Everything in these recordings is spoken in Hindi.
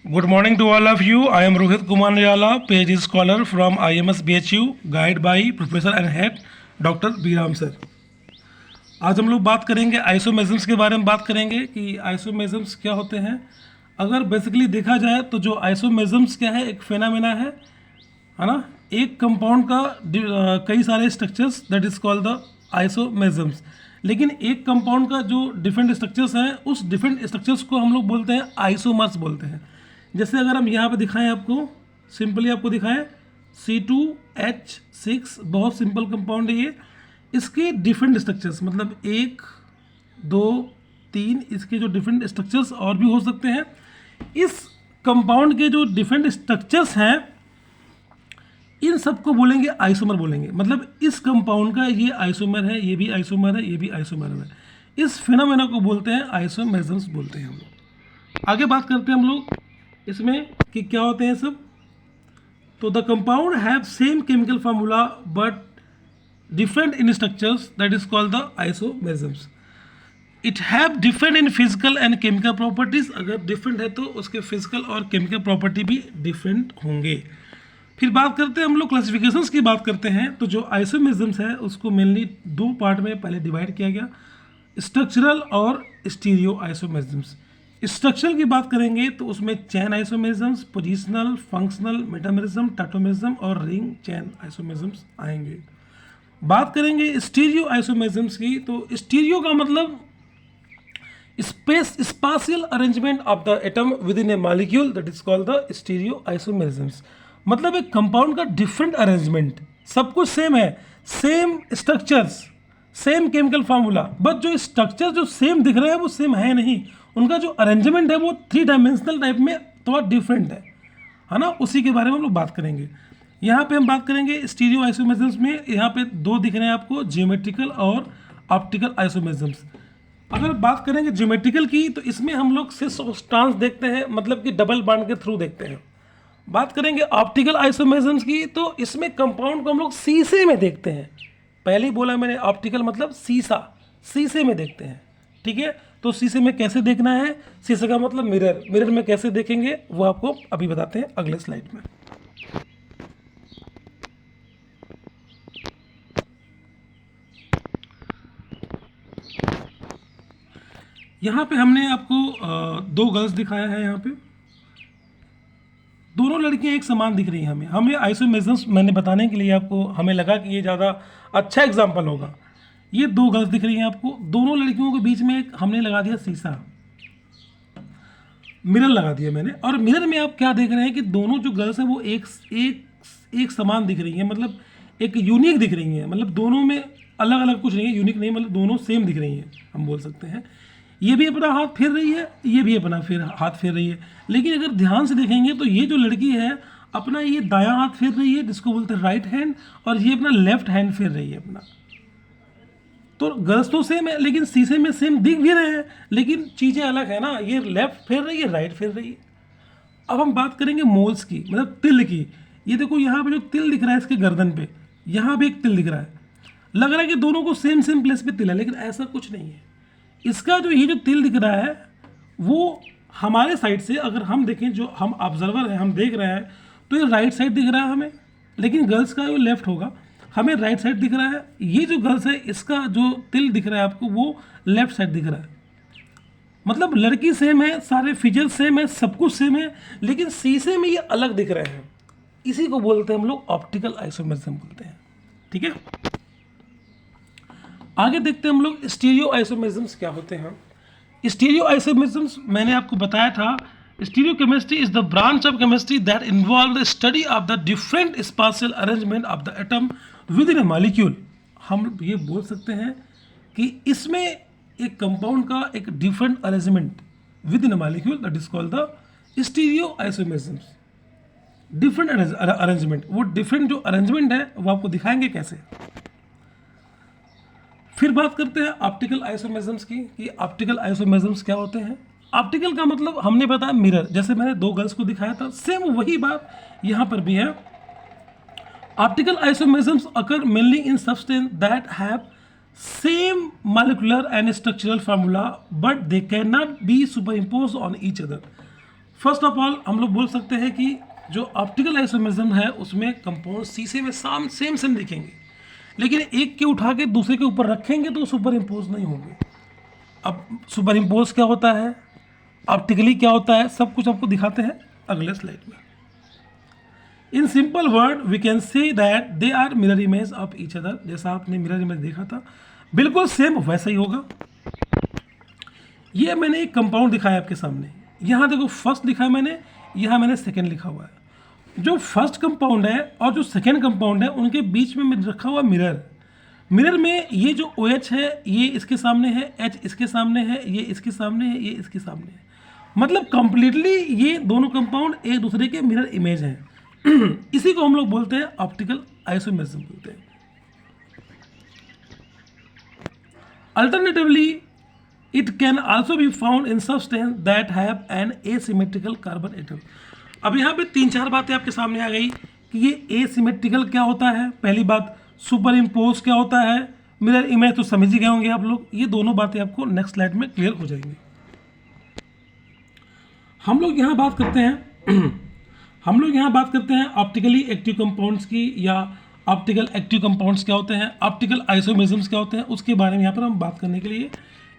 Good morning to all of you. I am Rohit Kumar Nirala, PhD scholar from IMS BHU, guided by Professor and Head Dr. B Ram sir. आज हम लोग बात करेंगे आइसोमेजम्स के बारे में बात करेंगे कि आइसोमेजम्स क्या होते हैं। अगर बेसिकली देखा जाए तो जो आइसोमेजम्स क्या है, एक फेनामेना है ना। एक कंपाउंड का कई सारे structures, that is called the isomerisms. लेकिन एक कंपाउंड का जो डिफरेंट स्ट्रक्चर्स हैं, उस डिफरेंट स्ट्रक्चर्स को हम लोग बोलते हैं आइसोमर्स बोलते हैं। जैसे अगर हम यहाँ पे दिखाएं, आपको सिंपली आपको दिखाएं C2H6, बहुत सिंपल कंपाउंड है ये। इसके डिफरेंट स्ट्रक्चर्स मतलब 1 2 3, इसके जो डिफरेंट स्ट्रक्चर्स और भी हो सकते हैं। इस कंपाउंड के जो डिफरेंट स्ट्रक्चर्स हैं, इन सबको बोलेंगे आइसोमर बोलेंगे। मतलब इस कंपाउंड का ये आइसोमर है, ये भी आइसोमर है, ये भी आइसोमर है। इस फिनोमेना को बोलते हैं आइसोमेजम्स बोलते हैं हम लोग। आगे बात करते हैं हम लोग इसमें कि क्या होते हैं सब। तो the compound have same chemical formula but different in structures, that is called the isomerisms. It have different in physical and chemical properties. अगर डिफरेंट है तो उसके फिजिकल और केमिकल प्रॉपर्टी भी डिफरेंट होंगे। फिर बात करते हैं हम लोग क्लासिफिकेशंस की बात करते हैं। तो जो आइसोमेजम्स है उसको मेनली 2 पार्ट में पहले डिवाइड किया गया, स्ट्रक्चरल और स्टीरियो आइसोमेजम्स। स्ट्रक्चरल की बात करेंगे तो उसमें चैन आइसोमेजम्स, पोजिशनल, फंक्शनल, मेटामेरिज्म, टाटोमेरिज्म और रिंग चैन आइसोमेजम्स आएंगे। बात करेंगे स्टीरियो आइसोमेजम्स की, तो स्टीरियो का मतलब spatial arrangement of the atom with in a molecule, that is called the stereo isomerisms. मतलब एक कंपाउंड का डिफरेंट अरेंजमेंट, सब कुछ सेम है, same structures, same chemical formula, but जो स्ट्रक्चर जो सेम दिख रहे हैं वो सेम है नहीं, उनका जो अरेंजमेंट है वो 3 डायमेंशनल टाइप में थोड़ा डिफरेंट है ना। उसी के बारे में हम लोग बात करेंगे। यहाँ पे हम बात करेंगे स्टीरियो आइसोमेजम्स में। यहाँ पे 2 दिख रहे हैं आपको, जियोमेट्रिकल और ऑप्टिकल आइसोमेजम्स। अगर बात करेंगे ज्योमेट्रिकल की तो इसमें हम लोग सिस ऑफ स्ट्रांस देखते हैं, मतलब कि डबल बॉन्ड के थ्रू देखते हैं। बात करेंगे ऑप्टिकल आइसोमेजम्स की तो इसमें कंपाउंड को हम लोग शीशे में देखते हैं। पहले ही बोला मैंने, ऑप्टिकल मतलब शीशा, शीशे में देखते हैं, ठीक है। तो शीशे में कैसे देखना है, शीशे का मतलब मिरर, मिरर में कैसे देखेंगे वो आपको अभी बताते हैं अगले स्लाइड में। यहाँ पे हमने आपको 2 गर्ल्स दिखाया है। यहाँ पे दोनों लड़कियां एक समान दिख रही हैं हमें आइसोमेजम्स मैंने बताने के लिए आपको, हमें लगा कि ये ज़्यादा अच्छा एग्जाम्पल होगा। ये 2 गर्ल्स दिख रही हैं आपको, दोनों लड़कियों के बीच में हमने लगा दिया शीशा, मिरर लगा दिया मैंने। और मिरर में आप क्या देख रहे हैं कि दोनों जो गर्ल्स हैं वो एक समान दिख रही हैं, मतलब एक यूनिक दिख रही हैं। मतलब दोनों में अलग अलग कुछ नहीं है, यूनिक नहीं, मतलब दोनों सेम दिख रही हैं, हम बोल सकते हैं। ये भी अपना हाथ फेर रही है, ये भी अपना हाथ फेर रही है। लेकिन अगर ध्यान से देखेंगे तो ये जो लड़की है अपना ये दायां हाथ फेर रही है, जिसको बोलते हैं राइट हैंड, और ये अपना लेफ्ट हैंड फेर रही है अपना। तो गर्ल्स तो सेम है, लेकिन शीशे में सेम दिख भी रहे हैं, लेकिन चीज़ें अलग है ना। ये लेफ्ट फेर रही है, राइट फेर रही है। अब हम बात करेंगे मोल्स की, मतलब तिल की। ये देखो यहाँ पे जो तिल दिख रहा है इसके गर्दन पे, यहाँ भी एक तिल दिख रहा है। लग रहा है कि दोनों को सेम सेम प्लेस पे तिल है, लेकिन ऐसा कुछ नहीं है। इसका जो ये जो तिल दिख रहा है वो हमारे साइड से अगर हम देखें, जो हम ऑब्जर्वर हैं, हम देख रहे हैं, तो ये राइट साइड दिख रहा है हमें, लेकिन गर्ल्स का वो लेफ्ट होगा, हमें राइट साइड दिख रहा है। ये जो गर्ल्स है इसका जो तिल दिख रहा है आपको वो लेफ्ट साइड दिख रहा है। मतलब लड़की सेम है, सारे फीचर सेम है, सब कुछ सेम है, लेकिन शीशे में ये अलग दिख रहे हैं। इसी को बोलते हैं हम लोग ऑप्टिकल आइसोमेरिज्म बोलते हैं, ठीक है। आगे देखते हैं हम लोग स्टीरियो आइसोमेरिज्म्स क्या होते हैं। स्टीरियो आइसोमेरिज्म्स मैंने आपको बताया था, stereo chemistry is the branch of chemistry that involve the study of the different spatial arrangement of the atom with in a molecule. हम ये बोल सकते हैं कि इसमें एक कंपाउंड का एक different arrangement with in a molecule, that is called the stereo isomerisms. Different arrangement, वो डिफरेंट जो अरेंजमेंट है वो आपको दिखाएंगे कैसे। फिर बात करते हैं ऑप्टिकल आइसोमेरिज्म्स की कि ऑप्टिकल आइसोमेरिज्म्स क्या होते हैं। ऑप्टिकल का मतलब हमने बताया मिरर, जैसे मैंने 2 गर्ल्स को दिखाया था, सेम वही बात यहाँ पर भी है। Optical isomerisms occur mainly in substance that have same molecular and structural formula but they cannot be superimposed on each other। First of all हम लोग बोल सकते हैं कि जो ऑप्टिकल आइसोमेरिज्म है उसमें कंपाउंड शीशे में सेम दिखेंगे, लेकिन एक के उठा के दूसरे के ऊपर रखेंगे तो सुपर इम्पोज नहीं होंगे। अब सुपर इम्पोज क्या होता है, ऑप्टिकली क्या होता है, सब कुछ आपको दिखाते हैं अगले स्लाइड में। In simple word we can say that they are mirror image of each other. जैसा आपने मिरर इमेज देखा था बिल्कुल सेम वैसा ही होगा। ये मैंने एक कंपाउंड दिखाया आपके सामने, यहाँ देखो फर्स्ट लिखा है मैंने, यहाँ मैंने सेकेंड लिखा हुआ है। जो फर्स्ट कंपाउंड है और जो सेकेंड कंपाउंड है उनके बीच में रखा हुआ मिरर। मिरर में ये जो OH है ये इसके सामने है, H इसके सामने है, ये इसके सामने है, ये इसके सामने है, मतलब कंप्लीटली ये दोनों कंपाउंड एक दूसरे के मिरर इमेज हैं। इसी को हम लोग बोलते हैं ऑप्टिकल आइसोमेरिज्म बोलते हैं। Alternatively it can also be found in substance that have an asymmetrical carbon atom. अब यहाँ पे 3-4 बातें आपके सामने आ गई कि ये एसिमेट्रिकल क्या होता है, पहली बात सुपर इम्पोज क्या होता है, मिरर इमेज तो समझ ही गए होंगे आप लोग। ये दोनों बातें आपको नेक्स्ट स्लाइड में क्लियर हो जाएंगी। हम लोग यहाँ बात करते हैं ऑप्टिकली एक्टिव कंपाउंड्स की, या ऑप्टिकल एक्टिव कंपाउंड्स क्या होते हैं, ऑप्टिकल आइसोमेरिज्म्स क्या होते हैं, उसके बारे में यहाँ पर हम बात करने के लिए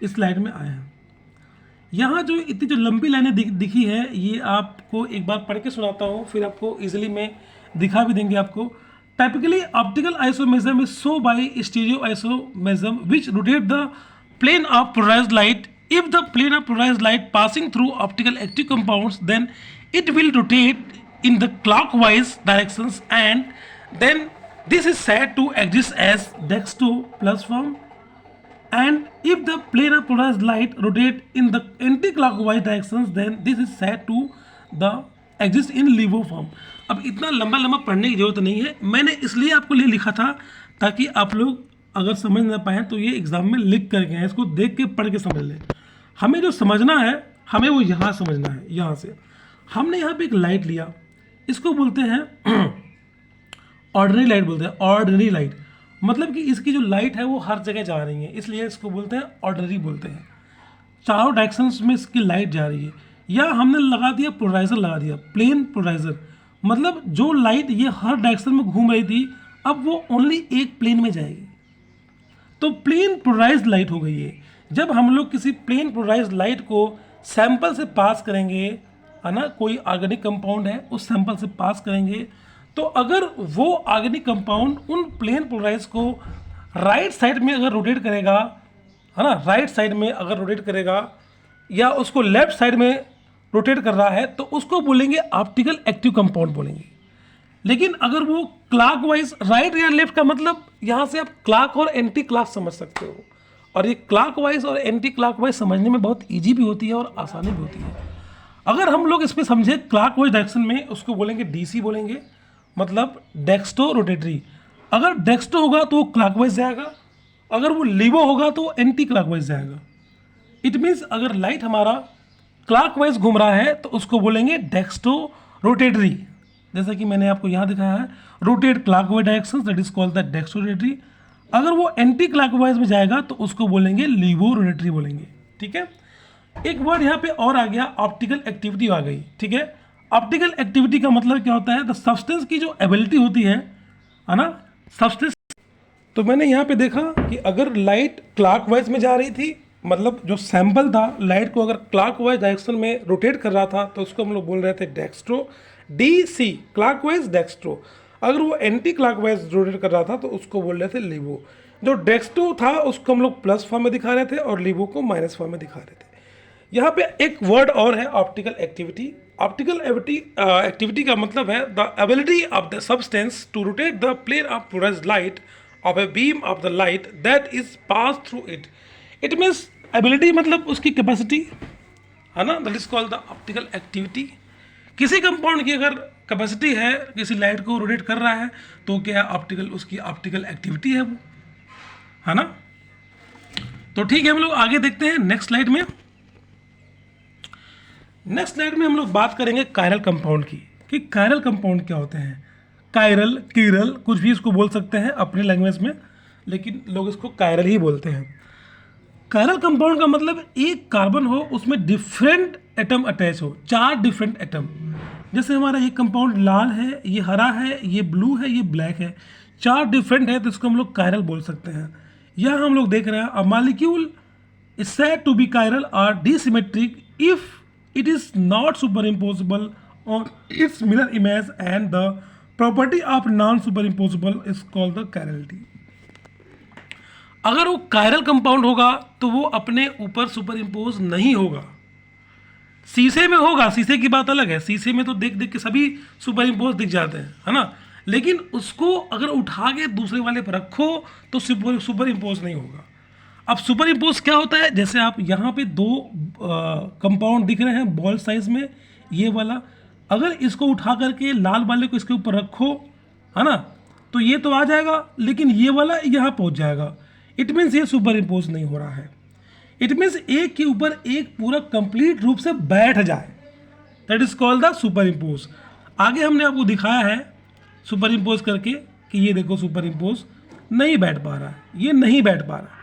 इस स्लाइड में आए हैं। यहाँ जो इतनी जो लंबी लाइनें दिखी है ये आपको एक बार पढ़ के सुनाता हूँ, फिर आपको इजीली में दिखा भी देंगे आपको। Typically optical isomerism is so by stereo isomerism which rotate the plane of polarised light. If the plane of polarized light passing through optical active compounds, then it will rotate in the clockwise directions, and then this is said to exist as Dextro plus form. And if the plane of polarized light rotate in the anti-clockwise directions, then this is said to the exist in LIGO form. अब इतना लंबा पढ़ने की जरूरत नहीं है, मैंने इसलिए आपको लिए लिखा था ताकि आप लोग अगर समझ ना पाए तो ये एग्जाम में लिख करके आए, इसको देख के पढ़ के समझ लें। हमें जो समझना है हमें वो यहाँ समझना है। यहाँ से हमने यहाँ पे एक लाइट लिया, इसको बोलते हैं ऑर्डिनरी लाइट बोलते हैं। ऑर्डिनरी लाइट मतलब कि इसकी जो लाइट है वो हर जगह जा रही है, इसलिए इसको बोलते हैं ऑर्डिनरी बोलते हैं। चारों डायरेक्शंस में इसकी लाइट जा रही है। या हमने लगा दिया पोलराइजर, लगा दिया प्लेन पोलराइजर, मतलब जो लाइट ये हर डायरेक्शन में घूम रही थी अब वो ओनली एक प्लेन में जाएगी, तो प्लेन पोलराइज्ड लाइट हो गई है। जब हम लोग किसी प्लेन पोलराइज्ड लाइट को सैंपल से पास करेंगे, है ना, कोई ऑर्गेनिक कंपाउंड है उस सैंपल से पास करेंगे, तो अगर वो ऑर्गेनिक कंपाउंड उन प्लेन पोलराइज को राइट साइड में अगर रोटेट करेगा, है ना, राइट साइड में अगर रोटेट करेगा या उसको लेफ्ट साइड में रोटेट कर रहा है तो उसको बोलेंगे ऑप्टिकल एक्टिव कंपाउंड बोलेंगे। लेकिन अगर वो क्लॉकवाइज राइट या लेफ्ट का मतलब यहाँ से आप क्लॉक और एंटी क्लॉक समझ सकते हो, और ये क्लॉकवाइज और एंटी क्लॉकवाइज समझने में बहुत इजी भी होती है और आसानी भी होती है। अगर हम लोग इस पर समझे क्लॉकवाइज डायरेक्शन में उसको बोलेंगे DC बोलेंगे, मतलब डेक्स्टो रोटेटरी। अगर डेक्स्टो होगा तो वो क्लॉकवाइज जाएगा, अगर वो लिवो होगा तो वो एंटी क्लॉकवाइज जाएगा। इट मीन्स अगर लाइट हमारा क्लॉकवाइज घूम रहा है तो उसको बोलेंगे डेक्स्टो रोटेटरी, जैसा कि मैंने आपको यहाँ दिखाया है, rotate clockwise direction, that is called the dextro rotatory. अगर वो एंटी क्लॉकवाइज में जाएगा तो उसको बोलेंगे लीवो रोटेटरी बोलेंगे। ठीक है, एक वर्ड यहाँ पे और आ गया, ऑप्टिकल एक्टिविटी आ गई। ठीक है, ऑप्टिकल एक्टिविटी का मतलब क्या होता है, द सब्सटेंस की जो एबिलिटी होती है ना, सब्सटेंस। तो मैंने यहाँ पे देखा कि अगर लाइट क्लॉकवाइज में जा रही थी, मतलब जो सैंपल था लाइट को अगर क्लॉकवाइज डायरेक्शन में रोटेट कर रहा था तो उसको हम लोग बोल रहे थे डेक्स्ट्रो, DC क्लॉकवाइज डेक्स्ट्रो। अगर वो एंटी क्लॉकवाइज रोटेट कर रहा था तो उसको बोल रहे थे लीवो। जो डेक्स्ट्रो था उसको हम लोग प्लस फॉर्म में दिखा रहे थे और लीवो को माइनस फॉर्म में दिखा रहे थे। यहाँ पे एक वर्ड और है, ऑप्टिकल एक्टिविटी। ऑप्टिकल एक्टिविटी का मतलब है the ability of the substance to rotate the plane of polarised light of a beam of the light that is pass through it. It means ability मतलब उसकी कैपेसिटी, है ना, that is called the optical activity. किसी कंपाउंड की अगर कैपेसिटी है, किसी लाइट को रोटेट कर रहा है तो क्या ऑप्टिकल, उसकी ऑप्टिकल एक्टिविटी है वो, है ना। तो ठीक है, हम लोग आगे देखते हैं नेक्स्ट स्लाइड में। नेक्स्ट स्लाइड में हम लोग बात करेंगे कायरल कंपाउंड की, कि कायरल कंपाउंड क्या होते हैं। कायरल, कीरल, कुछ भी इसको बोल सकते हैं अपने लैंग्वेज में, लेकिन लोग इसको कायरल ही बोलते हैं। कायरल कंपाउंड का मतलब एक कार्बन हो उसमें डिफरेंट एटम अटैच हो, 4 डिफरेंट एटम। जैसे हमारा ये कंपाउंड लाल है, ये हरा है, ये ब्लू है, ये ब्लैक है, 4 डिफरेंट है, तो इसको हम लोग कायरल बोल सकते हैं। यहाँ हम लोग देख रहे हैं a molecule is said to be chiral or disymmetric if it is not superimposable on its mirror image, and the property of non-superimposable is called the chirality। अगर वो कायरल कंपाउंड होगा तो वो अपने ऊपर सुपर इम्पोज नहीं होगा। शीशे में होगा, शीशे की बात अलग है, शीशे में तो देख देख के सभी सुपर इम्पोज दिख जाते हैं, है ना, लेकिन उसको अगर उठा के दूसरे वाले पर रखो तो सुपर इम्पोज नहीं होगा। अब सुपर इम्पोज क्या होता है, जैसे आप यहाँ पे 2 कंपाउंड दिख रहे हैं बॉल साइज में, ये वाला अगर इसको उठा करके लाल वाले को इसके ऊपर रखो, है ना, तो ये तो आ जाएगा, लेकिन ये वाला यहाँ पहुँच जाएगा। इट मीन्स ये सुपर इम्पोज नहीं हो रहा है। इट मीन्स एक के ऊपर एक पूरा कंप्लीट रूप से बैठ जाए, that is called the super impose. आगे हमने आपको दिखाया है सुपर इम्पोज करके कि ये देखो सुपर इम्पोज नहीं बैठ पा रहा है, ये नहीं बैठ पा रहा।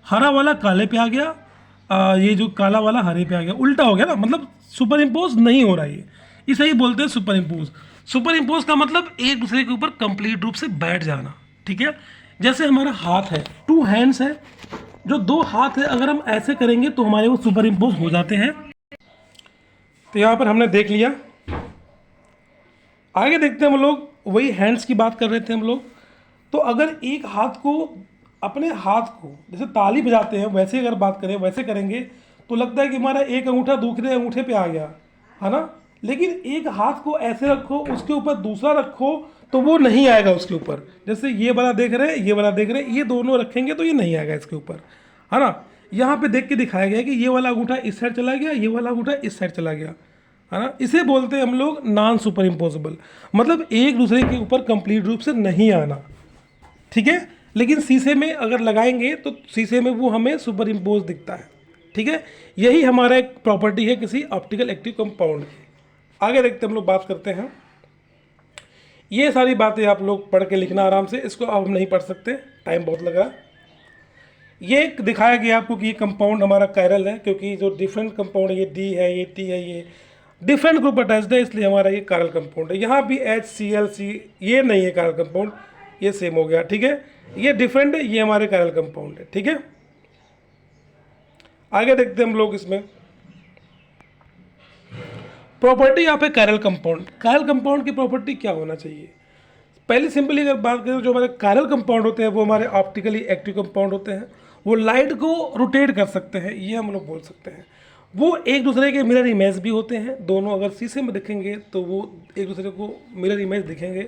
हरा वाला काले पे आ गया, ये जो काला वाला हरे पे आ गया, उल्टा हो गया ना, मतलब सुपर इम्पोज नहीं हो रहा है। इसे ही बोलते हैं सुपर इम्पोज। सुपर इम्पोज का मतलब एक दूसरे के ऊपर कंप्लीट रूप से बैठ जाना, ठीक है। जैसे हमारा हाथ है, 2 हैंड्स है, जो 2 हाथ है, अगर हम ऐसे करेंगे तो हमारे वो सुपर इम्पोज हो जाते हैं। तो यहाँ पर हमने देख लिया। आगे देखते हैं हम लोग, वही हैंड्स की बात कर रहे थे हम लोग। तो अगर एक हाथ को, अपने हाथ को जैसे ताली बजाते हैं वैसे अगर बात करें, वैसे करेंगे तो लगता है कि हमारा एक अंगूठा दूसरे अंगूठे पे आ गया, है ना, लेकिन एक हाथ को ऐसे रखो, उसके ऊपर दूसरा रखो तो वो नहीं आएगा उसके ऊपर। जैसे ये वाला देख रहे हैं, ये वाला देख रहे हैं, ये दोनों रखेंगे तो ये नहीं आएगा इसके ऊपर, है ना। यहाँ पे देख के दिखाया गया कि ये वाला अंगूठा इस साइड चला गया, ये वाला अंगूठा इस साइड चला गया, है ना। इसे बोलते हैं हम लोग नॉन सुपर इम्पोजिबल, मतलब एक दूसरे के ऊपर कंप्लीट रूप से नहीं आना, ठीक है। लेकिन शीशे में अगर लगाएंगे तो शीशे में वो हमें सुपर इम्पोज दिखता है, ठीक है। यही हमारा एक प्रॉपर्टी है किसी ऑप्टिकल एक्टिव कंपाउंड की। आगे देखते हम लोग बात करते हैं। ये सारी बातें आप लोग पढ़ के लिखना आराम से, इसको अब हम नहीं पढ़ सकते, टाइम बहुत लग रहा। ये दिखाया गया आपको कि ये कंपाउंड हमारा कायरल है, क्योंकि जो डिफरेंट कंपाउंड है, ये डी है, ये टी है, ये डिफरेंट ग्रुप अटैच्ड है, इसलिए हमारा ये कायरल कंपाउंड है। यहाँ भी HCl, ये नहीं है कायरल कंपाउंड, ये सेम हो गया, ठीक है। ये डिफरेंट है, ये हमारे कायरल कंपाउंड है, ठीक है। आगे देखते हैं हम लोग इसमें property of A chiral compound. Chiral compound की प्रॉपर्टी क्या होना चाहिए। पहले सिंपली अगर बात करें, जो हमारे कायरल कंपाउंड होते हैं वो हमारे ऑप्टिकली एक्टिव कंपाउंड होते हैं। वो लाइट को रोटेट कर सकते हैं, ये हम लोग बोल सकते हैं। वो एक दूसरे के मिरर इमेज भी होते हैं, दोनों अगर शीशे में दिखेंगे तो वो एक दूसरे को मिरर इमेज दिखेंगे।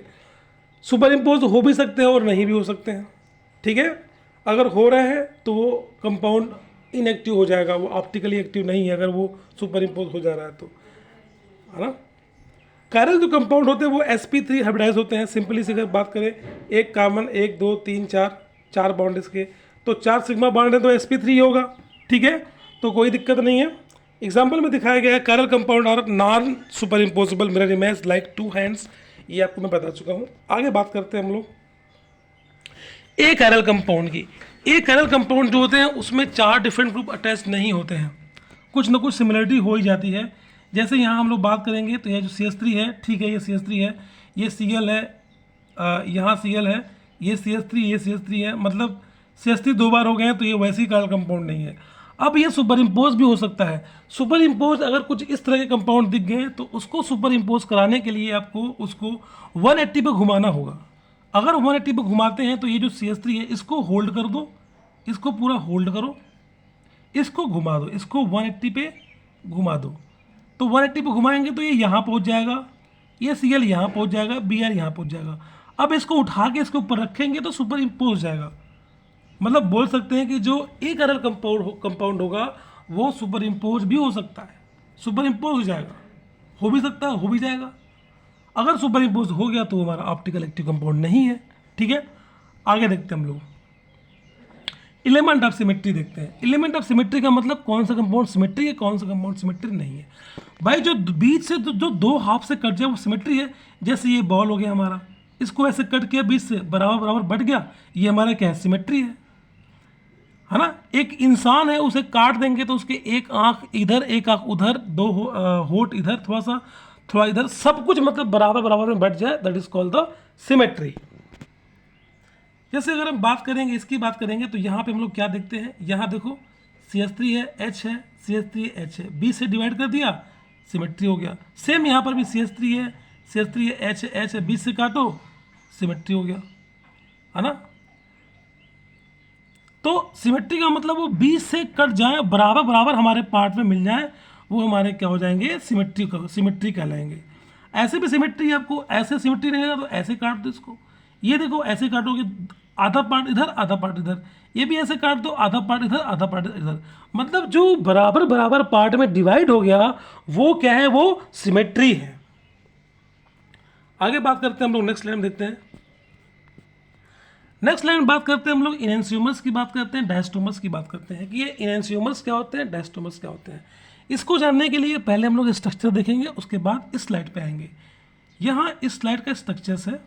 सुपर इम्पोज हो भी सकते हैं और नहीं भी हो सकते हैं, ठीक है। अगर हो रहे हैं तो वो कंपाउंड इनएक्टिव हो जाएगा, वो ऑप्टिकली एक्टिव नहीं है अगर वो सुपर इम्पोज हो जा रहा है तो, है ना। कायरल जो कंपाउंड होते हैं वो sp3 हाइब्रिडाइज होते हैं। सिंपली से अगर बात करें, एक कॉमन 1 2 3 4 बॉन्ड इसके, तो 4 सिग्मा बॉन्ड है तो sp3 होगा, ठीक है, तो कोई दिक्कत नहीं है। एग्जाम्पल में दिखाया गया है chiral compound are non super impossible mirror image like 2 hands, ये आपको मैं बता चुका हूँ। आगे बात करते हैं हम लोग ए कायरल कंपाउंड की। ए कायरल कंपाउंड जो होते हैं उसमें 4 डिफरेंट ग्रुप अटैच नहीं होते हैं, कुछ ना कुछ सिमिलरिटी हो ही जाती है। जैसे यहाँ हम लोग बात करेंगे तो यह जो CH3 है, ठीक है, ये CH3 है, ये Cl है, यहाँ Cl है, ये CH3, ये CH3 है, मतलब CH3 2 बार हो गए हैं तो ये वैसे ही कायरल कंपाउंड नहीं है। अब ये सुपर इम्पोज भी हो सकता है। सुपर इम्पोज अगर कुछ इस तरह के कंपाउंड दिख गए तो उसको सुपर इम्पोज कराने के लिए आपको उसको 180 पे घुमाना होगा। अगर 180 पे घुमाते हैं तो ये जो CH3 है इसको होल्ड कर दो, इसको पूरा होल्ड करो, इसको घुमा दो, इसको 180 पे घुमा दो, तो 180 पे घुमाएंगे तो ये यहाँ पहुँच जाएगा, ये Cl यहाँ पहुँच जाएगा, Br यहाँ पहुँच जाएगा। अब इसको उठा के इसके ऊपर रखेंगे तो सुपर इम्पोज हो जाएगा। मतलब बोल सकते हैं कि जो एक कायरल कंपाउंड होगा वो सुपर इम्पोज भी हो सकता है, सुपर इम्पोज हो जाएगा, हो भी सकता है, हो भी जाएगा। अगर सुपर इम्पोज हो गया तो हमारा ऑप्टिकल एक्टिव कंपाउंड नहीं है, ठीक है। आगे देखते हैं हम लोग एलिमेंट ऑफ सिमेट्री देखते हैं। एलिमेंट ऑफ सिमेट्री का मतलब कौन सा कंपाउंड सिमेट्री है, कौन सा कंपाउंड सिमेट्री नहीं है। भाई जो बीच से जो 2 हाफ से कट जाए वो सिमेट्री है। जैसे ये बॉल हो गया हमारा, इसको ऐसे कट किया बीच से, बराबर बराबर बट गया, ये हमारा क्या है, सिमेट्री है। है ना। एक इंसान है, उसे काट देंगे तो उसके एक आंख इधर एक आंख उधर, दो होठ इधर, थोड़ा इधर, सब कुछ मतलब बराबर बराबर में बैठ जाए, that is called the symmetry. जैसे अगर हम बात करेंगे, इसकी बात करेंगे, तो यहाँ पे हम लोग क्या देखते हैं, यहाँ देखो CH3 है, H है, CH3 है, H है, B से डिवाइड कर दिया, सिमेट्री हो गया। सेम यहाँ पर भी CH3 है, CH3 है, H है, H है, B से काटो, सिमेट्री हो गया, है ना। तो सिमेट्री का मतलब वो 20 से कट जाए, बराबर बराबर हमारे पार्ट में मिल जाए, वो हमारे क्या हो जाएंगे, सिमेट्री कहलाएंगे। ऐसे भी सिमेट्री आपको, ऐसे सिमेट्री रहेगा तो ऐसे काट दो इसको, ये देखो ऐसे काटोगे, आधा पार्ट इधर आधा पार्ट इधर, ये भी ऐसे काट दो, आधा पार्ट इधर आधा पार्ट इधर, मतलब जो बराबर बराबर पार्ट में डिवाइड हो गया वो क्या है, वो सिमेट्री है। आगे बात करते हैं हम लोग, नेक्स्ट लाइन देखते हैं। नेक्स्ट लाइन बात करते हैं हम लोग इनएंशियोमर्स की बात करते हैं, डायस्टोमर्स की बात करते हैं कि ये इनएंशियोमर्स क्या होते हैं, डायस्टोमर्स क्या होते हैं। इसको जानने के लिए पहले हम लोग स्ट्रक्चर देखेंगे, उसके बाद इस स्लाइड पे आएंगे। यहाँ इस स्लाइड का स्ट्रक्चर्स है,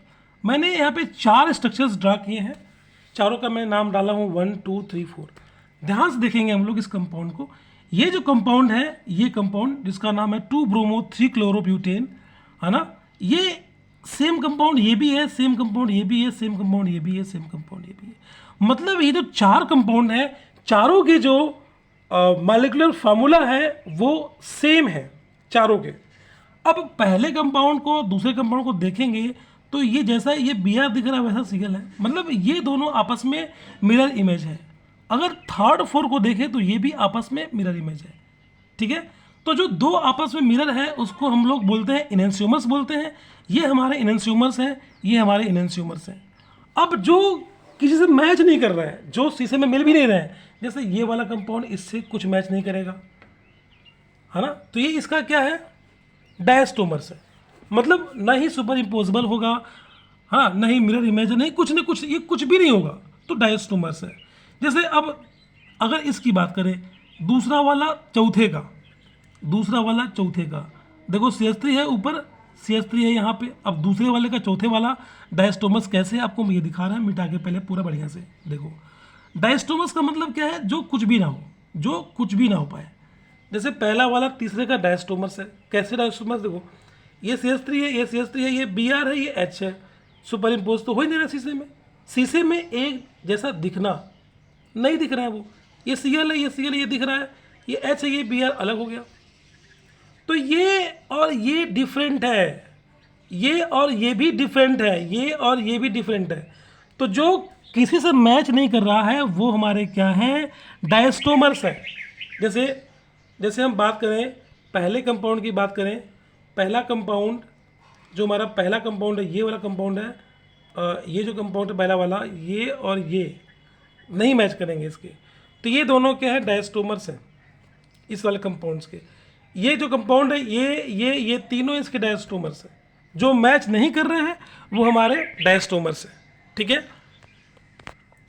मैंने यहाँ पे 4 स्ट्रक्चर्स ड्रा किए हैं, चारों का मैं नाम डाला हूँ 1 2 3 4। ध्यान से देखेंगे हम लोग इस कंपाउंड को। ये जो कंपाउंड है, ये कंपाउंड जिसका नाम है 2 ब्रोमो 3 क्लोरोब्यूटेन, है ना, ये सेम कंपाउंड ये भी है, सेम कंपाउंड ये भी है, सेम कंपाउंड ये भी है, सेम कंपाउंड ये भी है। मतलब ये जो 4 कंपाउंड है, चारों के जो मॉलिक्यूलर फार्मूला है वो सेम है चारों के। अब पहले कंपाउंड को दूसरे कंपाउंड को देखेंगे तो ये जैसा ये Br दिख रहा है वैसा Cl है, मतलब ये दोनों आपस में मिरर इमेज है। अगर थर्ड फोर को देखें तो ये भी आपस में मिरर इमेज है, ठीक है। तो जो दो आपस में मिरर है उसको हम लोग बोलते हैं इनएंशियोमर्स बोलते हैं। ये हमारे इनएंशियोमर्स हैं, ये हमारे इनएंशियोमर्स हैं। अब जो किसी से मैच नहीं कर रहा है, जो शीशे में मिल भी नहीं रहे हैं, जैसे ये वाला कंपाउंड इससे कुछ मैच नहीं करेगा, है ना, तो ये इसका क्या है, डायस्टोमर्स है। मतलब ना ही सुपर इम्पोजिबल होगा, हाँ, ना ही मिरर इमेज, नहीं कुछ न कुछ, ये कुछ भी नहीं होगा, तो डायस्टोमर्स है। जैसे अब अगर इसकी बात करें, दूसरा वाला चौथे का, देखो CH3 है ऊपर, CH3 है यहाँ पे। अब दूसरे वाले का चौथे वाला डायस्टोमस कैसे है, आपको ये दिखा रहा है, मिटा के पहले पूरा बढ़िया से देखो। डायस्टोमस का मतलब क्या है, जो कुछ भी ना हो, जो कुछ भी ना हो पाए। जैसे पहला वाला तीसरे का डायस्टोमस है, कैसे डायस्टोमस, देखो ये CH3 है, ये CH3 है, ये Br है, ये H है, सुपर इम्पोज तो हो ही नहीं रहा शीशे में। शीशे में एक जैसा दिखना नहीं दिख रहा है, वो ये Cl है, ये Cl ये दिख रहा है, ये H है, ये Br अलग हो गया। तो ये और ये डिफरेंट है, ये और ये भी डिफरेंट है, ये और ये भी डिफरेंट है। तो जो किसी से मैच नहीं कर रहा है वो हमारे क्या हैं, डायस्टोमर्स हैं। जैसे हम बात करें पहले कंपाउंड की बात करें, पहला कंपाउंड जो हमारा पहला कंपाउंड है, ये वाला कंपाउंड है, ये जो कंपाउंड है पहला वाला, ये और ये नहीं मैच करेंगे इसके, तो ये दोनों क्या है, डायस्टोमर्स हैं इस वाले कंपाउंड्स के। ये जो कंपाउंड है, ये तीनों इसके डायस्टोमर्स हैं। जो मैच नहीं कर रहे हैं वो हमारे डायस्टोमर्स हैं, ठीक है।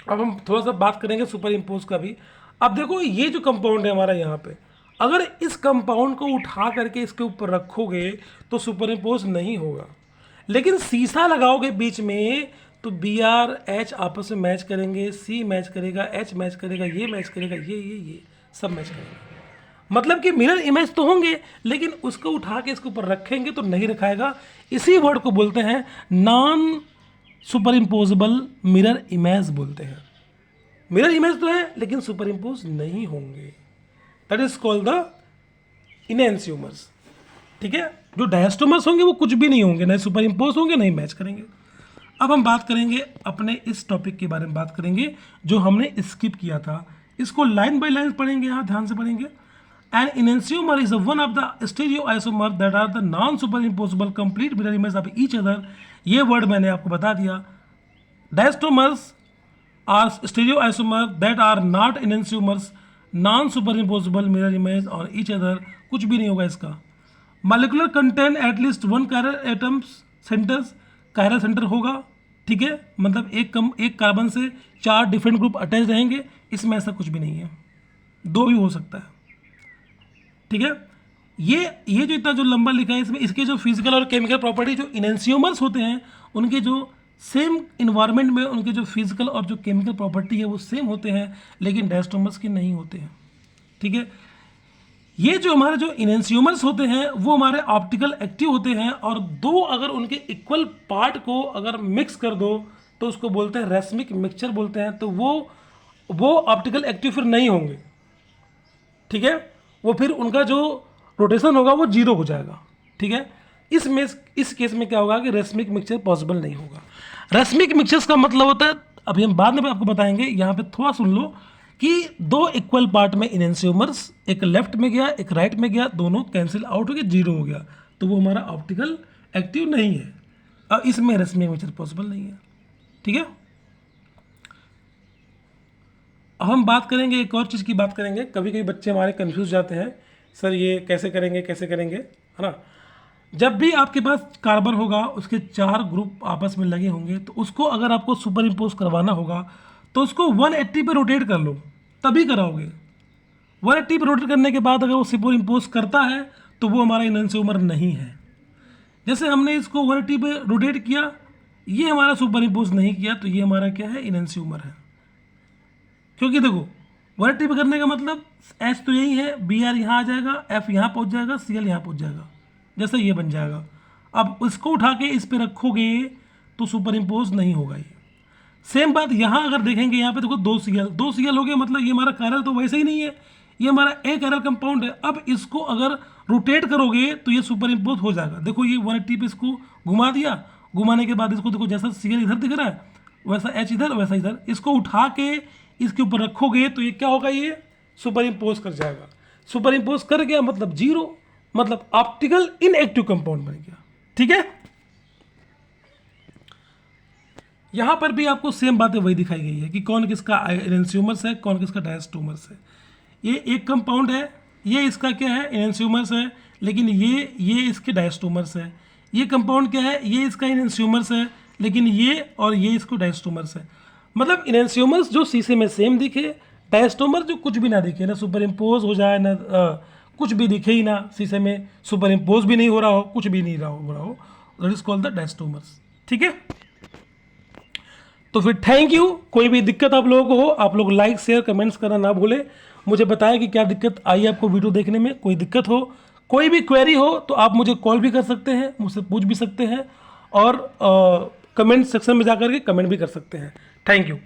अब हम थोड़ा सा बात करेंगे सुपर इम्पोज का भी। अब देखो ये जो कंपाउंड है हमारा यहाँ पे, अगर इस कंपाउंड को उठा करके इसके ऊपर रखोगे तो सुपर इम्पोज नहीं होगा, लेकिन शीशा लगाओगे बीच में तो Br H आपस में मैच करेंगे, C मैच करेगा, H मैच करेगा, ये मैच करेगा, ये सब मैच करेंगे। मतलब कि मिरर इमेज तो होंगे, लेकिन उसको उठा के इसके ऊपर रखेंगे तो नहीं रखाएगा। इसी वर्ड को बोलते हैं non super imposable mirror image बोलते हैं। मिरर इमेज तो है लेकिन सुपर इम्पोज नहीं होंगे, दैट इज कॉल्ड द इनएंशियोमर्स, ठीक है। जो डायस्टोमर्स होंगे वो कुछ भी नहीं होंगे, नहीं सुपर इम्पोज होंगे, नहीं मैच करेंगे। अब हम बात करेंगे अपने इस टॉपिक के बारे में बात करेंगे जो हमने स्किप किया था। इसको लाइन बाय लाइन पढ़ेंगे, यहाँ ध्यान से पढ़ेंगे। An enantiomer is one of the stereoisomer that are the non-superimposable complete mirror image of each other। ये वर्ड मैंने आपको बता दिया। Diastomers are stereoisomer that are not enantiomers, non-superimposable mirror image on each other। कुछ भी नहीं होगा इसका। Molecular contain at least one chiral atoms centers, chiral center होगा, ठीक है, मतलब एक कार्बन से 4 डिफरेंट ग्रुप अटैच रहेंगे। इसमें ऐसा कुछ भी नहीं है, 2 भी हो सकता है, ठीक है। ये जो इतना जो लंबा लिखा है इसमें इसके जो फिजिकल और केमिकल प्रॉपर्टी जो इनएंशियोमर्स होते हैं उनके जो सेम इन्वायरमेंट में उनके जो फिजिकल और जो केमिकल प्रॉपर्टी है वो सेम होते हैं, लेकिन डायस्टोमर्स के नहीं होते हैं। ठीक है, ये जो हमारे जो इनेंशियोमर्स होते हैं वो हमारे ऑप्टिकल एक्टिव होते हैं, और दो अगर उनके इक्वल पार्ट को अगर मिक्स कर दो तो उसको बोलते हैं रेसमिक मिक्सचर बोलते हैं। तो वो ऑप्टिकल एक्टिव फिर नहीं होंगे। ठीक है, वो फिर उनका जो रोटेशन होगा वो जीरो हो जाएगा। ठीक है, इस केस में क्या होगा कि रेसमिक मिक्सचर पॉसिबल नहीं होगा। रेसमिक मिक्सचर्स का मतलब होता है, अभी हम बाद में आपको बताएंगे, यहाँ पे थोड़ा सुन लो कि दो इक्वल पार्ट में इनेंशियोमर्स, एक लेफ्ट में गया एक राइट में गया, दोनों कैंसिल आउट हो गए, जीरो हो गया, तो वो हमारा ऑप्टिकल एक्टिव नहीं है। अब इसमें रेसमिक मिक्सचर पॉसिबल नहीं है। ठीक है, अब हम बात करेंगे, एक और चीज़ की बात करेंगे। कभी कभी बच्चे हमारे कंफ्यूज जाते हैं, सर ये कैसे करेंगे है ना। जब भी आपके पास कार्बन होगा उसके 4 ग्रुप आपस में लगे होंगे, तो उसको अगर आपको सुपर इम्पोज करवाना होगा तो उसको 180 पे रोटेट कर लो, तभी कराओगे। 180 पे रोटेट करने के बाद अगर वो सुपर इम्पोज करता है तो वो हमारा इनेंशियोमर नहीं है। जैसे हमने इसको 180 पे रोटेट किया, ये हमारा सुपर इम्पोज नहीं किया, तो ये हमारा क्या है, इनेंशियोमर है। क्योंकि देखो 180 पे करने का मतलब एच तो यही है, बी आर यहाँ आ जाएगा, एफ यहाँ पहुँच जाएगा, सी एल यहाँ पहुँच जाएगा, जैसे ये बन जाएगा। अब इसको उठा के इस पे रखोगे तो सुपर इम्पोज नहीं होगा ये। सेम बात यहाँ अगर देखेंगे, यहाँ पे देखो 2 सी एल हो गए, मतलब ये हमारा कैरल तो वैसे ही नहीं है, ये हमारा ए कैरल कंपाउंड है। अब इसको अगर रोटेट करोगे तो ये सुपर इम्पोज हो जाएगा। देखो ये 180 पे इसको घुमा दिया, घुमाने के बाद इसको देखो जैसा सी एल इधर दिख रहा है वैसा एच इधर वैसा इधर, इसको उठा के इसके ऊपर रखोगे तो ये क्या होगा, ये सुपर इम्पोज कर जाएगा। सुपर इम्पोज कर गया मतलब जीरो, मतलब ऑप्टिकल इनएक्टिव कंपाउंड बन गया। ठीक है, यहां पर भी आपको सेम बातें वही दिखाई गई है कि कौन किसका इनेंशियोमर्स है, कौन किसका डायस्टोमर्स है। ये एक कंपाउंड है, ये इसका क्या है, इनेंशियोमर्स है, लेकिन ये इसके डायस्टोमर्स है। ये कंपाउंड क्या है, ये इसका इनेंशियोमर्स है, लेकिन ये और ये इसको डायस्टोमर्स है। मतलब इनेंशियोमर्स जो शीशे में सेम दिखे, डायस्टोमर जो कुछ भी ना दिखे, ना सुपर इम्पोज हो जाए, ना कुछ भी दिखे ही ना, शीशे में सुपर इम्पोज भी नहीं हो रहा हो, कुछ भी नहीं हो रहा हो, दैट इज कॉल्ड द डायस्टोमर्स। ठीक है, तो फिर थैंक यू। कोई भी दिक्कत आप लोगों को हो, आप लोग लाइक शेयर कमेंट्स करना ना भूलें। मुझे बताएं कि क्या दिक्कत आई आपको वीडियो देखने में, कोई दिक्कत हो, कोई भी क्वेरी हो तो आप मुझे कॉल भी कर सकते हैं, मुझसे पूछ भी सकते हैं, और कमेंट सेक्शन में जा कर के कमेंट भी कर सकते हैं। Thank you.